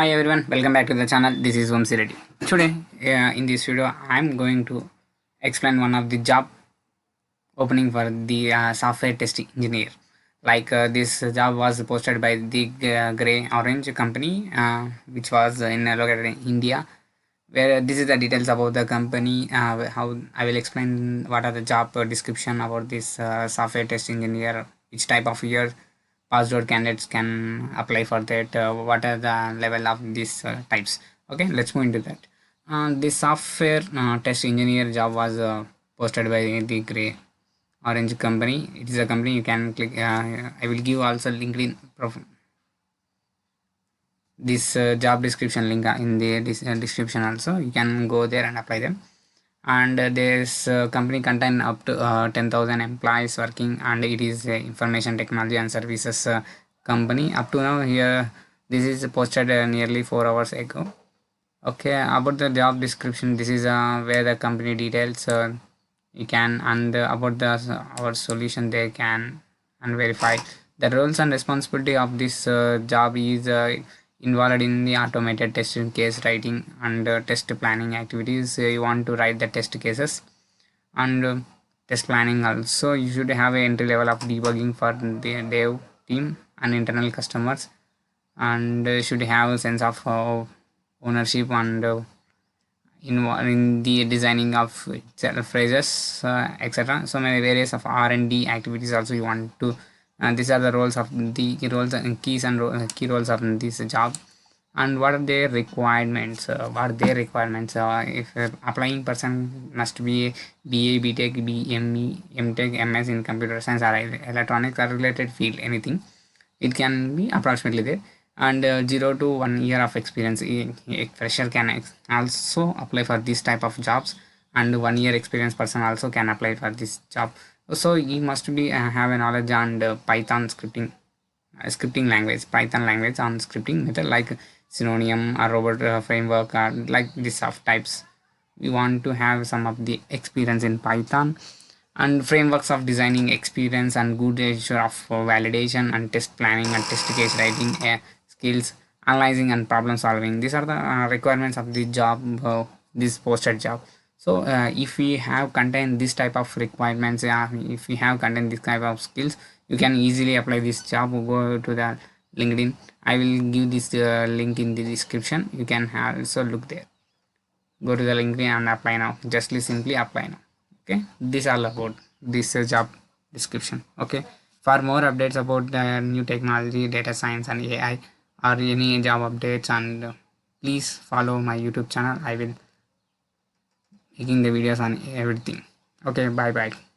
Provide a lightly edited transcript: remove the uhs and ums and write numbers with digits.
Hi everyone, welcome back to the channel. This is Vamsi Reddy. Today, in this video, I'm going to explain one of the job opening for the software testing engineer. This job was posted by the greyorange company, which was located in India. Where this is the details about the company. How I will explain what are the job description about this software test engineer, which type of year passed out candidates can apply for that, what are the level of these types. Okay, let's move into that. This software test engineer job was posted by the gray orange company. It is a company you can click. I will give also LinkedIn this job description link in the description. Also you can go there and apply them. And this company contain up to 10,000 employees working, and it is information technology and services company. Up to now, here this is posted nearly 4 hours ago. Okay, about the job description, this is where the company details you can, and about the our solution they can and verify the roles and responsibility of this job is involved in the automated testing, case writing, and test planning activities. You want to write the test cases and test planning. Also you should have a entry level of debugging for the dev team and internal customers, and should have a sense of ownership and in the designing of phrases, etc. So many various of R&D activities also you want to. These are the roles of the roles and keys and key roles of this job, and what are their requirements. If applying person must be BA, BTech, BME, MTech, MS in computer science or electronics or related field, anything it can be approximately there. And 0 to 1 year of experience, a fresher can also apply for this type of jobs, and 1 year experience person also can apply for this job. So he must be have a knowledge on Python scripting language, Python language on scripting method like Synonym or robot framework, or like this of types. We want to have some of the experience in Python and frameworks of designing experience and good issue of validation and test planning and test case writing skills, analyzing and problem solving. These are the requirements of the job, this posted job. So if we have contained this type of requirements, if we have contained this type of skills, you can easily apply this job. Go to the LinkedIn. I will give this link in the description. You can have also look there. Go to the LinkedIn and apply now. Just simply apply now. Okay, this all about this job description. Okay, for more updates about the new technology, data science and AI, or any job updates, and please follow my YouTube channel. I will making the videos on everything. Okay, bye bye.